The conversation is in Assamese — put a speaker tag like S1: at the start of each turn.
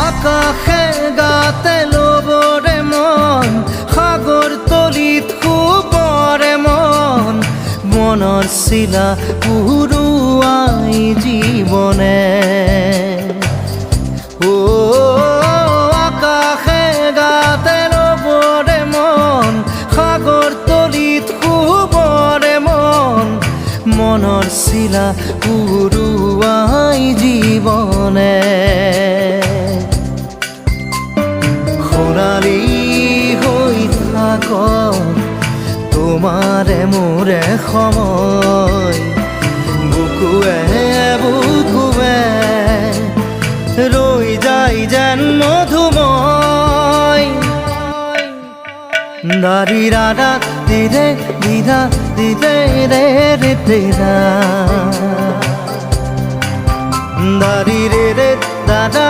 S1: আকাশে গাতে ল'বৰে মন, সাগৰ তলিত শুবৰে মন, মনৰ চিলা উৰুৱাই জীৱনে। আকাশে গাতে ল'বৰে মন, সাগৰ তলিত শুবৰে মন, মনৰ চিলা উৰুৱাই জীৱনে। সোণালী হৈ থাকক তোমাৰে মোৰে সময়, বুকুৱে বুকুৱে ৰৈ যায় যেন মধুময়। দাৰি ৰাধা দিৰে দিদা দিদে ৰে ৰে দিদা, দাৰি ৰে ৰে দাদা।